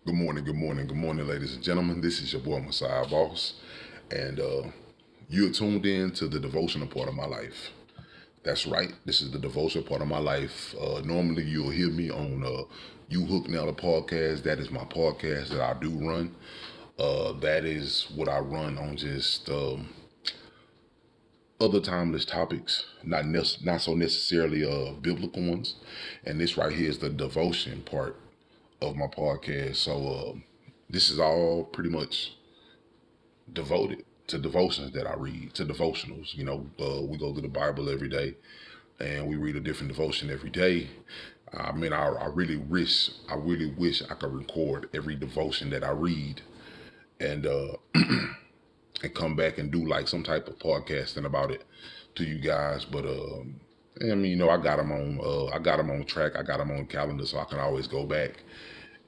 Good morning, ladies and gentlemen. This is your boy Messiah Boss, and you're tuned in to the devotional part of my life. That's right. This is the devotional part of my life. Normally, you'll hear me on You Hook Now the podcast. That is my podcast that I do run. That is what I run on just other timeless topics, not so necessarily biblical ones. And this right here is the devotion part of my podcast. So this is all pretty much devoted to devotions that I read, to devotionals. We go to the Bible every day, and we read a different devotion every day. I mean, I really wish I could record every devotion that I read, and and come back and do like some type of podcasting about it to you guys. But I mean, I got them on track. I got them on calendar, so I can always go back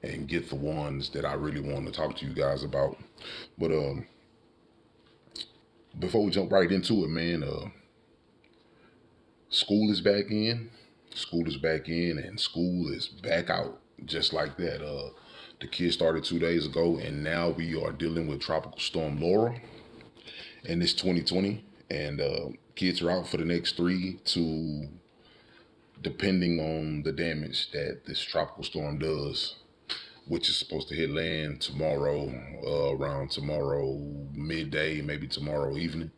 and get the ones that I really want to talk to you guys about. But before we jump right into it, man, school is back in. School is back in, and school is back out just like that. The kids started 2 days ago, and now we are dealing with Tropical Storm Laura, and it's 2020, and kids are out for the next three to, depending on the damage that this tropical storm does, which is supposed to hit land tomorrow, around tomorrow midday, maybe tomorrow evening.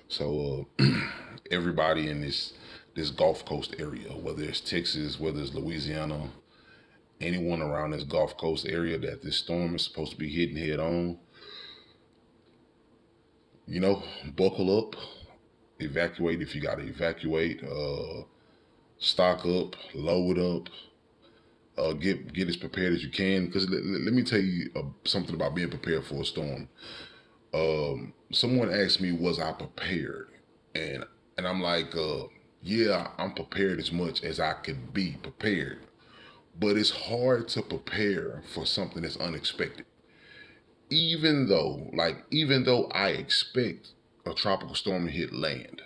So everybody in this Gulf Coast area, whether it's Texas, whether it's Louisiana, anyone around this Gulf Coast area that this storm is supposed to be hitting head on, buckle up, evacuate if you got to evacuate, stock up, load up, get as prepared as you can. Because let me tell you something about being prepared for a storm. Someone asked me, was I prepared? And I'm like, yeah, I'm prepared as much as I could be prepared. But it's hard to prepare for something that's unexpected. Even though I expect a tropical storm to hit land,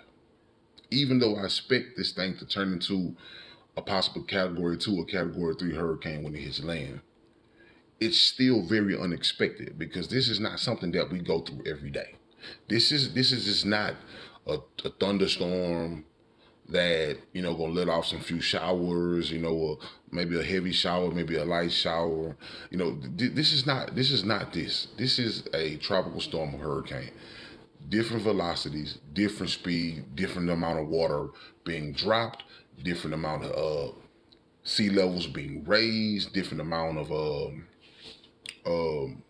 even though I expect this thing to turn into a possible category 2 or category 3 hurricane when it hits land, it's still very unexpected because this is not something that we go through every day. This is just not a thunderstorm that gonna let off some few showers, or maybe a heavy shower, maybe a light shower. This is a tropical storm or hurricane. Different velocities, different speed, different amount of water being dropped, different amount of sea levels being raised, different amount of um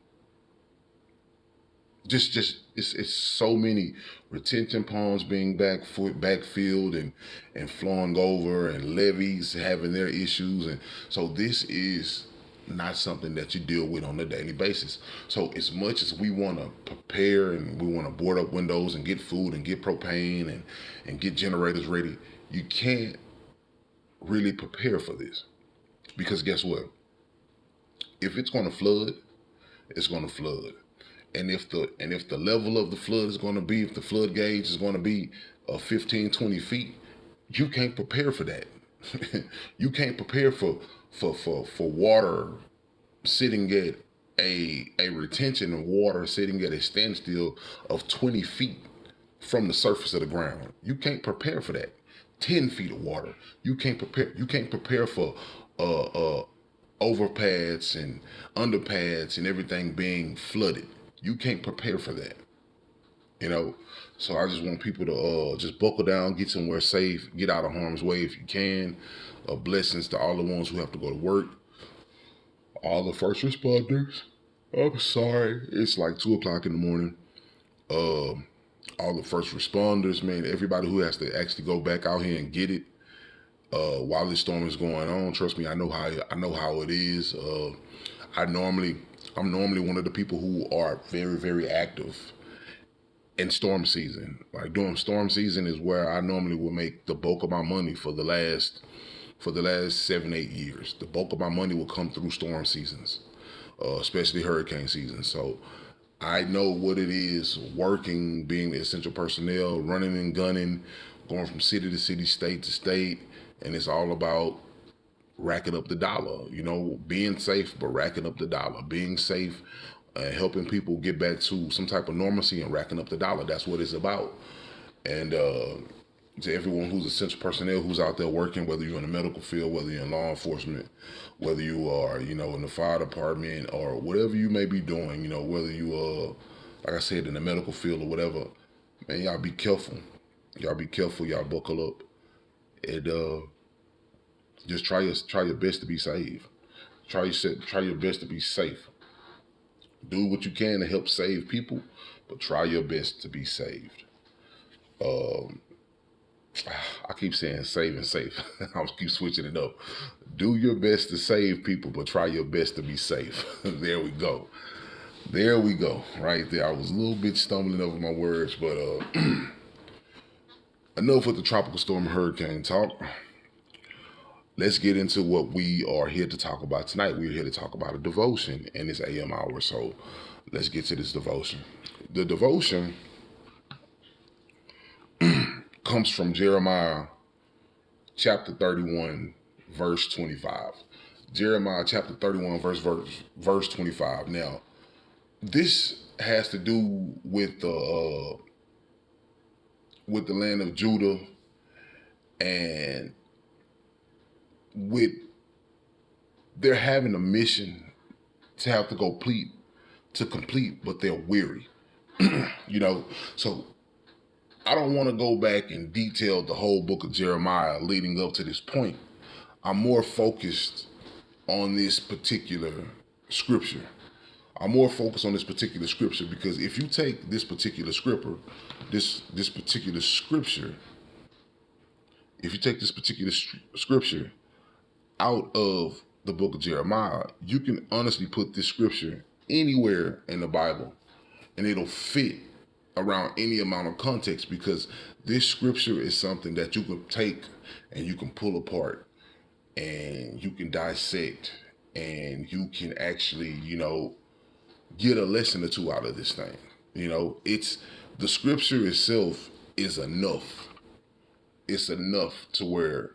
just it's so many retention ponds being backfilled and flowing over, and levees having their issues. And so this is not something that you deal with on a daily basis. So as much as we want to prepare and we want to board up windows and get food and get propane and get generators ready, you can't really prepare for this, because guess what? If it's going to flood, it's going to flood. And if the level of the flood is going to be, if the flood gauge is going to be 15, 20 feet, you can't prepare for that. You can't prepare for water sitting at a retention of water sitting at a standstill of 20 feet from the surface of the ground. You can't prepare for that. 10 feet of water. You can't prepare for overpads and underpads and everything being flooded. You can't prepare for that. You know, so I just want people to just buckle down, get somewhere safe, get out of harm's way if you can. Blessings to all the ones who have to go to work, all the first responders. I'm sorry, it's like 2 o'clock in the morning. Uh, all the first responders, man, everybody who has to actually go back out here and get it while this storm is going on. Trust me, I know how it is. I'm normally one of the people who are very, very active in storm season. Like during storm season is where I normally will make the bulk of my money for the last 7, 8 years. The bulk of my money will come through storm seasons, especially hurricane season. So I know what it is working, being essential personnel, running and gunning, going from city to city, state to state, and it's all about racking up the dollar, being safe, but racking up the dollar, being safe, helping people get back to some type of normalcy and racking up the dollar. That's what it's about. And to everyone who's essential personnel who's out there working, whether you're in the medical field, whether you're in law enforcement, whether you are, in the fire department or whatever you may be doing, whether you like I said, in the medical field or whatever, man, y'all be careful. Y'all be careful. Y'all buckle up, and just try your best to be safe. Try your best to be safe. Do what you can to help save people, but try your best to be saved. I keep saying save and safe. I'll keep switching it up. Do your best to save people, but try your best to be safe. There we go. There we go. Right there. I was a little bit stumbling over my words, but enough with the tropical storm hurricane talk. Let's get into what we are here to talk about tonight. We're here to talk about a devotion in this AM hour. So let's get to this devotion. The devotion comes from Jeremiah chapter 31, verse 25. Jeremiah chapter 31, verse 25. Now, this has to do with the land of Judah, and with they're having a mission to have to complete, but they're weary. So I don't want to go back and detail the whole book of Jeremiah leading up to this point. I'm more focused on this particular scripture. Because if you take this particular scripture, out of the book of Jeremiah, you can honestly put this scripture anywhere in the Bible and it'll fit around any amount of context, because this scripture is something that you can take and you can pull apart and you can dissect and you can actually, get a lesson or two out of this thing. It's the scripture itself is enough. It's enough to where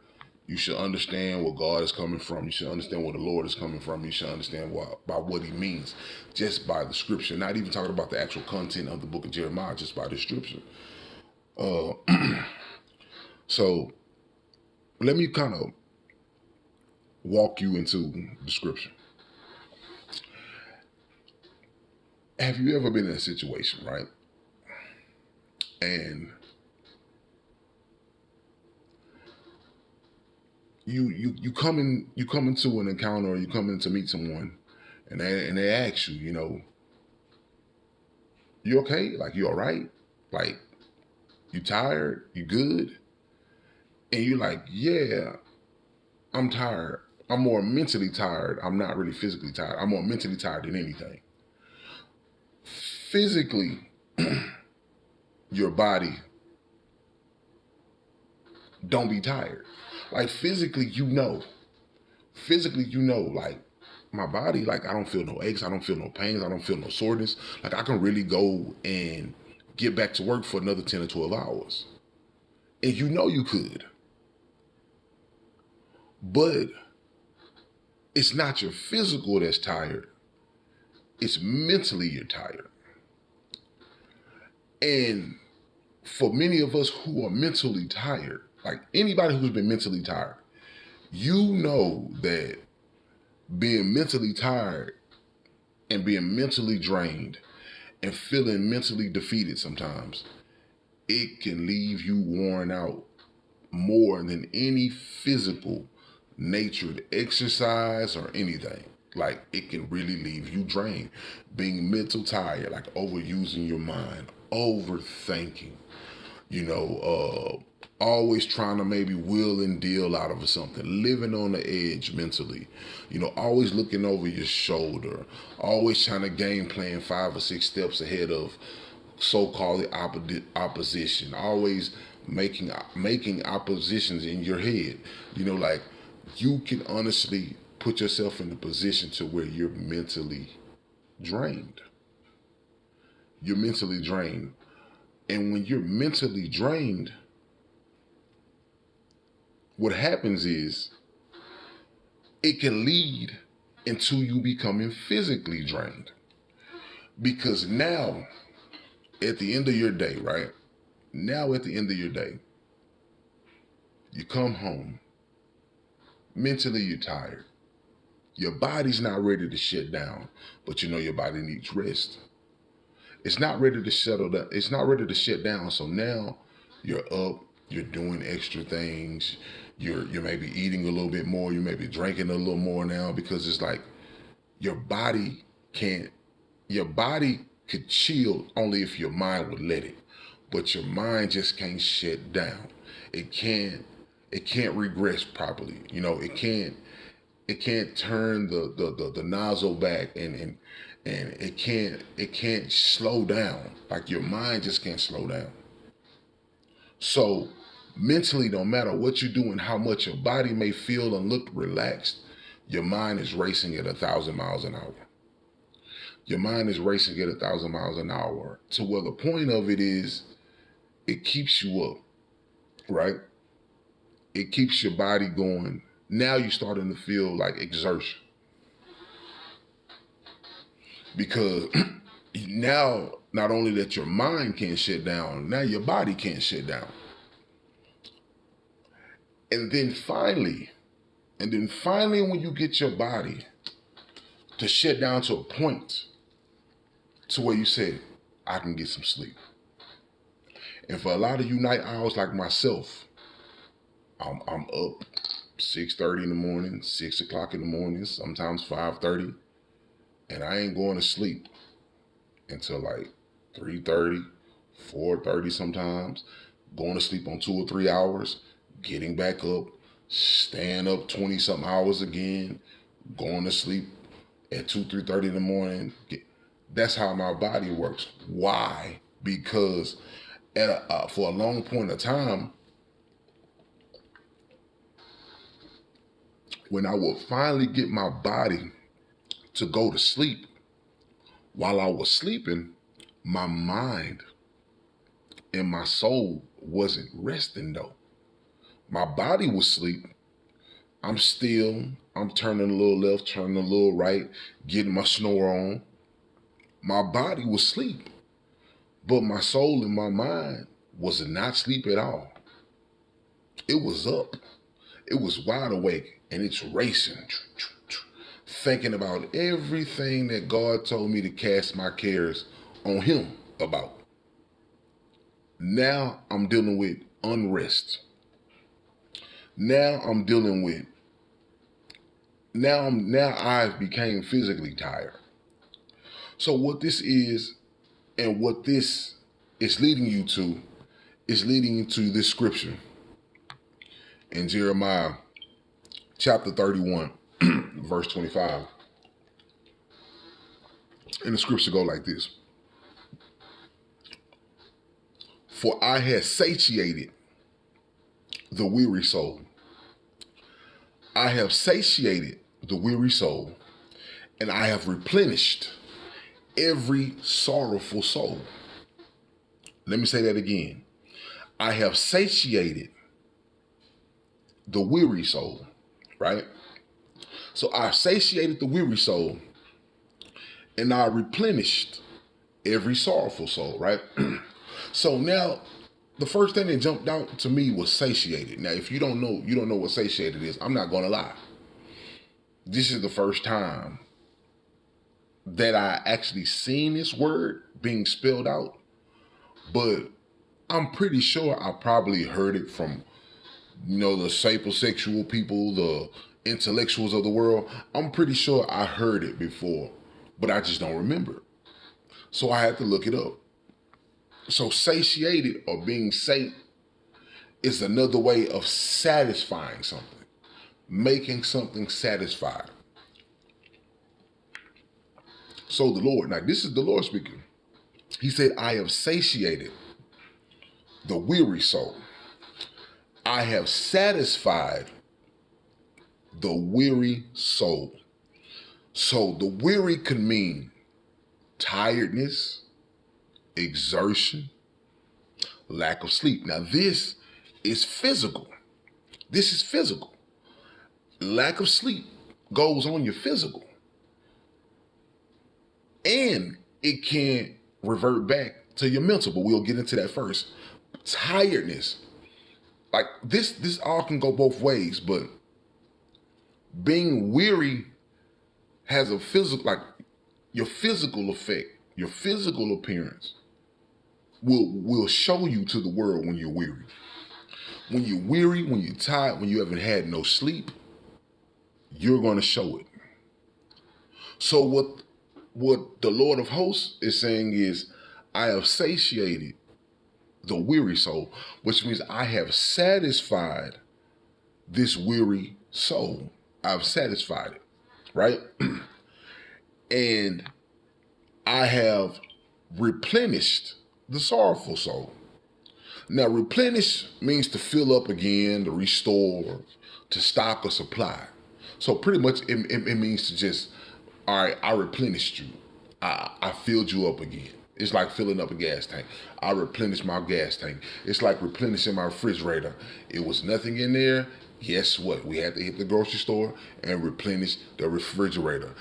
you should understand where God is coming from. You should understand where the Lord is coming from. You should understand by what he means just by the scripture. Not even talking about the actual content of the book of Jeremiah, just by the scripture. So let me kind of walk you into the scripture. Have you ever been in a situation, right? And you come into an encounter, or you come in to meet someone, and they ask you, you okay? Like, you all right? Like, you tired? You good? And you're like, yeah, I'm tired. I'm more mentally tired. I'm not really physically tired. I'm more mentally tired than anything. Physically, your body don't be tired. Like, physically, like, my body, like, I don't feel no aches, I don't feel no pains, I don't feel no soreness. Like, I can really go and get back to work for another 10 or 12 hours. And you could. But it's not your physical that's tired. It's mentally you're tired. And for many of us who are mentally tired, like anybody who's been mentally tired, you know that being mentally tired and being mentally drained and feeling mentally defeated sometimes, it can leave you worn out more than any physical natured exercise or anything. Like, it can really leave you drained. Being mental tired, like overusing your mind, overthinking, always trying to maybe will and deal out of something, living on the edge mentally, always looking over your shoulder, always trying to game plan 5 or 6 steps ahead of so-called opposition, always making oppositions in your head. Like, you can honestly put yourself in a position to where you're mentally drained. You're mentally drained. And when you're mentally drained, what happens is it can lead into you becoming physically drained. Because now, at the end of your day, right? Now, at the end of your day, you come home, mentally you're tired. Your body's not ready to shut down, but you know your body needs rest. It's not ready to settle down. It's not ready to shut down. So now you're up, you're doing extra things, you're maybe eating a little bit more, you may be drinking a little more now because it's like your body can't your body could chill only if your mind would let it. But your mind just can't shut down. It can't regress properly. You know, it can't turn the nozzle back and it can't slow down. Like your mind just can't slow down. So mentally, no matter what you do and how much your body may feel and look relaxed, your mind is racing at 1,000 miles an hour. Your mind is racing at 1,000 miles an hour to where the point of it is it keeps you up, right? It keeps your body going. Now you're starting to feel like exertion because now not only that your mind can't shut down, now your body can't shut down. And then finally, when you get your body to shut down to a point to where you say, I can get some sleep. And for a lot of you night owls like myself, I'm up 6:30 in the morning, 6 o'clock in the morning, sometimes 5:30, and I ain't going to sleep until like 3:30, 4:30 sometimes, going to sleep on 2 or 3 hours, getting back up, staying up 20 something hours again, going to sleep at 2, 3:30 in the morning. That's how my body works. Why? Because for a long point of time, when I would finally get my body to go to sleep, while I was sleeping, my mind and my soul wasn't resting though. My body was asleep. I'm turning a little left, turning a little right, getting my snore on. My body was asleep, but my soul and my mind was not asleep at all. It was up. It was wide awake and it's racing, thinking about everything that God told me to cast my cares on Him about. Now I'm dealing with unrest. Now I'm dealing with, now I've became physically tired. So what this is and what this is leading you to is leading you to this scripture in Jeremiah chapter 31, verse 25. And the scripture go like this. For I have satiated the weary soul. I have satiated the weary soul, and I have replenished every sorrowful soul. Let me say that again. I have satiated the weary soul, right? So I satiated the weary soul, and I replenished every sorrowful soul, right? So now, the first thing that jumped out to me was satiated. Now, if you don't know what satiated is. I'm not gonna lie. This is the first time that I actually seen this word being spelled out, but I'm pretty sure I probably heard it from, the sapiosexual people, the intellectuals of the world. I'm pretty sure I heard it before, but I just don't remember. So I had to look it up. So satiated or being sate is another way of satisfying something, making something satisfied. So the Lord, now this is the Lord speaking. He said, I have satiated the weary soul. I have satisfied the weary soul. So the weary could mean tiredness, exertion, lack of sleep. Now this is physical. This is physical. Lack of sleep goes on your physical, and it can revert back to your mental, but we'll get into that first. Tiredness, like this all can go both ways, but being weary has a physical, like your physical effect, your physical appearance will show you to the world when you're weary. When you're weary, when you're tired, when you haven't had no sleep, you're going to show it. So what the Lord of hosts is saying is, I have satiated the weary soul, which means I have satisfied this weary soul. I've satisfied it, right? And I have replenished the sorrowful soul. Now, replenish means to fill up again, to restore, to stock or supply. So pretty much it means to just, all right, I replenished you. I filled you up again. It's like filling up a gas tank. I replenished my gas tank. It's like replenishing my refrigerator. It was nothing in there. Guess what? We had to hit the grocery store and replenish the refrigerator.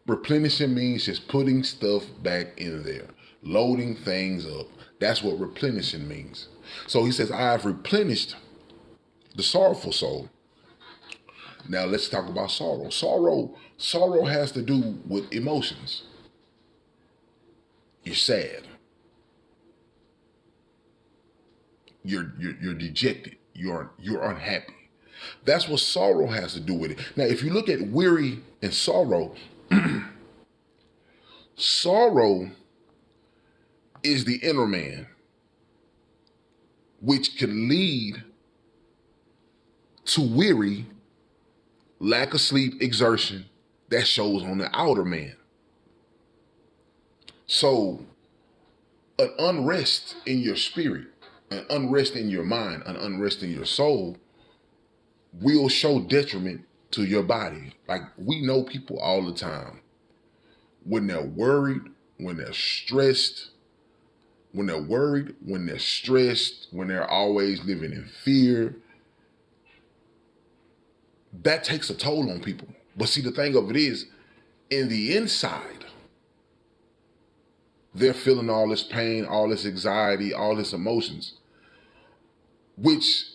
Replenishing means just putting stuff back in there, loading things up. That's what replenishing means. So he says, I have replenished the sorrowful soul. Now let's talk about sorrow. Sorrow has to do with emotions. You're sad. You're dejected. You're unhappy. That's what sorrow has to do with it. Now, if you look at weary and sorrow, sorrow is the inner man, which can lead to weary, lack of sleep, exertion that shows on the outer man. So an unrest in your spirit, an unrest in your mind, an unrest in your soul will show detriment to your body. Like, we know people all the time, when they're worried, when they're stressed, when they're stressed, when they're always living in fear, that takes a toll on people. But see, the thing of it is, in the inside, they're feeling all this pain, all this anxiety, all this emotions, which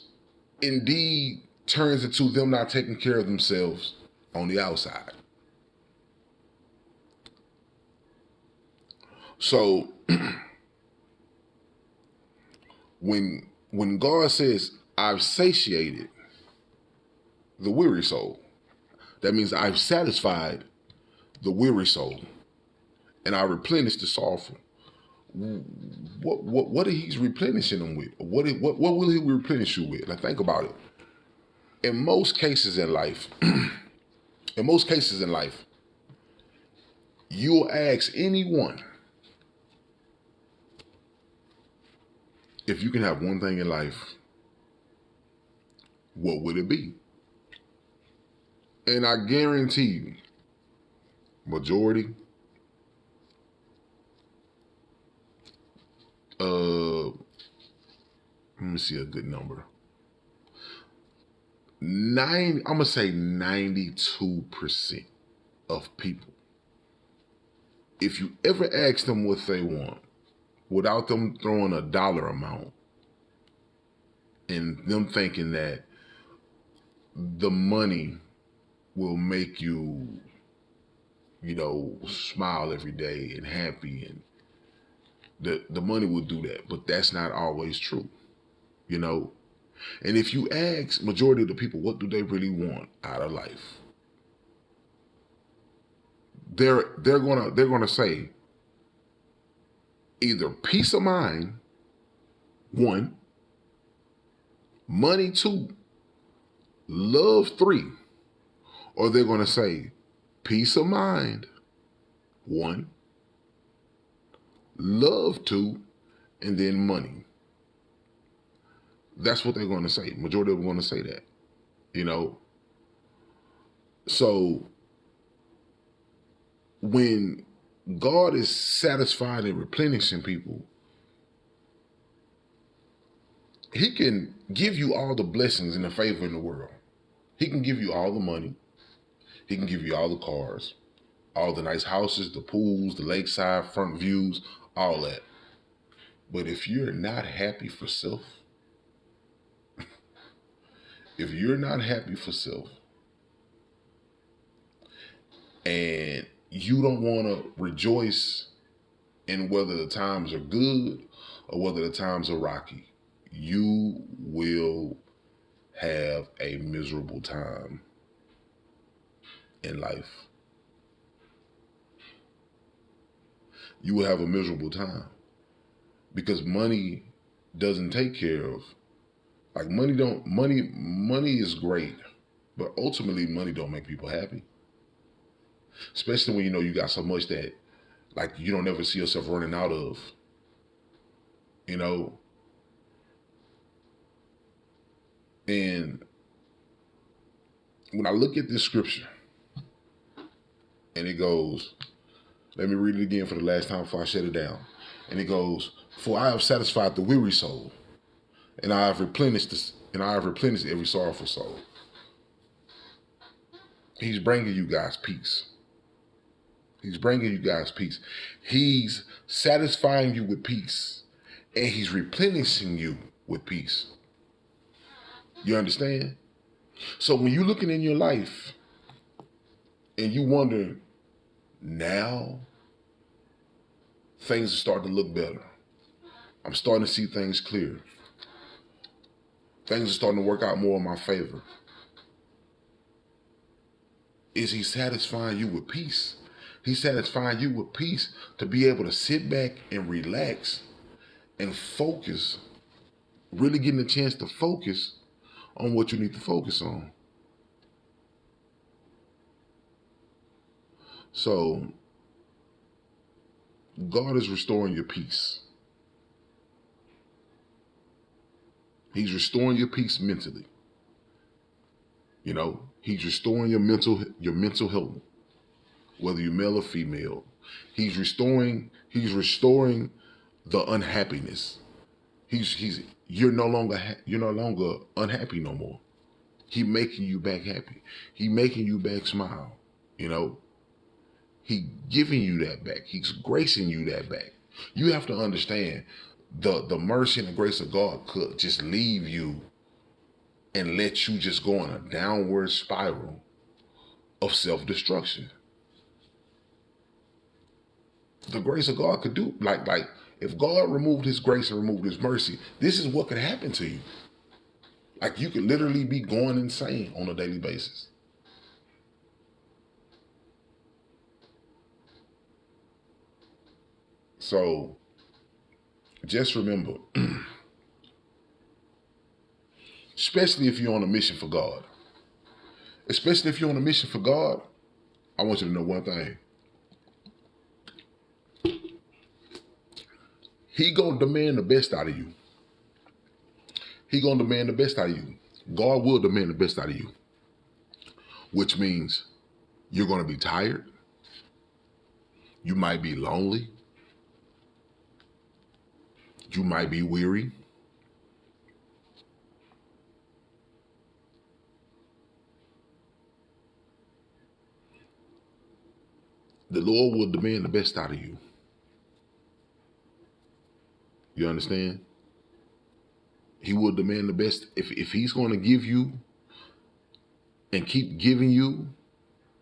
indeed turns into them not taking care of themselves on the outside. So when God says, I've satiated the weary soul, that means I've satisfied the weary soul and I replenished the sorrowful. What are He's replenishing them with? What will He replenish you with? Like, think about it. In most cases in life, you'll ask anyone, if you can have one thing in life, what would it be? And I guarantee you, majority, let me see a good number. I'm gonna say 92% of people, if you ever ask them what they want, without them throwing a dollar amount and them thinking that the money will make you, smile every day and happy, and the money will do that, but that's not always true, And if you ask majority of the people, what do they really want out of life? They're gonna say either peace of mind, 1, money, 2, love, 3, or they're gonna say peace of mind, 1, love, 2, and then money. That's what they're going to say. Majority of them are going to say that, So when God is satisfied and replenishing people, He can give you all the blessings and the favor in the world. He can give you all the money. He can give you all the cars, all the nice houses, the pools, the lakeside front views, all that. But if you're not happy for self, if you're not happy for self, and you don't want to rejoice in whether the times are good or whether the times are rocky, you will have a miserable time in life. You will have a miserable time because money doesn't take care of, like, money is great, but ultimately money don't make people happy. Especially when you know you got so much that, like, you don't ever see yourself running out of, you know. And when I look at this scripture and it goes, let me read it again for the last time before I shut it down. And it goes, "For I have satisfied the weary soul, and I have replenished this, and I have replenished every sorrowful soul." He's bringing you guys peace. He's bringing you guys peace. He's satisfying you with peace, and he's replenishing you with peace. You understand? So when you're looking in your life and you wonder, now things are starting to look better. I'm starting to see things clear. Things are starting to work out more in my favor. Is he satisfying you with peace? He's satisfying you with peace to be able to sit back and relax and focus, really getting a chance to focus on what you need to focus on. So, God is restoring your peace. He's restoring your peace mentally. You know, he's restoring your mental health, whether you're male or female. He's restoring the unhappiness. You're no longer unhappy no more. He making you back happy. He making you back smile. You know, he giving you that back. He's gracing you that back. You have to understand, the mercy and the grace of God could just leave you and let you just go on a downward spiral of self-destruction. The grace of God could do, like if God removed his grace and removed his mercy, this is what could happen to you. Like, you could literally be going insane on a daily basis. So just remember, especially if you're on a mission for God, I want you to know one thing. He gonna demand the best out of you. He gonna demand the best out of you. God will demand the best out of you, which means you're gonna be tired. You might be lonely. You might be weary. The Lord will demand the best out of you. You understand? He will demand the best. If he's going to give you and keep giving you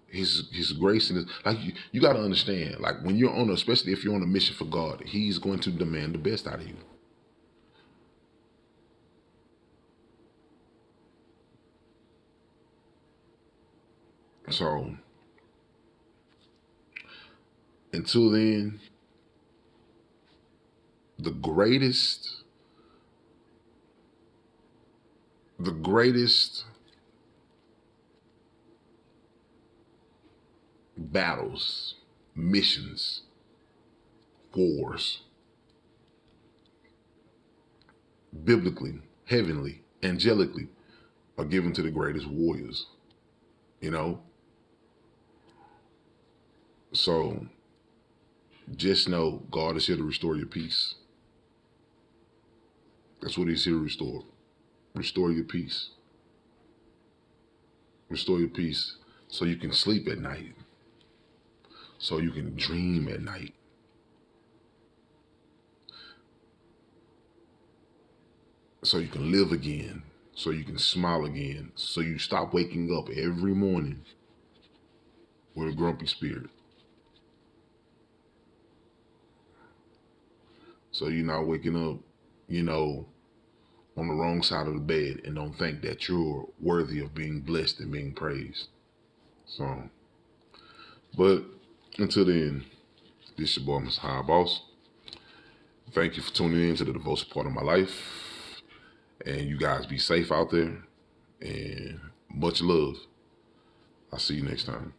his grace and his, like, you got to understand, like, when you're on, especially if you're on a mission for God, he's going to demand the best out of you. So until then, the greatest battles, missions, wars, biblically, heavenly, angelically, are given to the greatest warriors. You know? So just know God is here to restore your peace. That's what he's here to restore. Restore your peace. Restore your peace. so you can sleep at night, so you can dream at night, so you can live again, so you can smile again, so you stop waking up every morning with a grumpy spirit. So you're not waking up, you know, on the wrong side of the bed and don't think that you're worthy of being blessed and being praised. So, but until then, this your boy, Mr. High Boss. Thank you for tuning in to the devotional part of my life. And you guys be safe out there. And much love. I'll see you next time.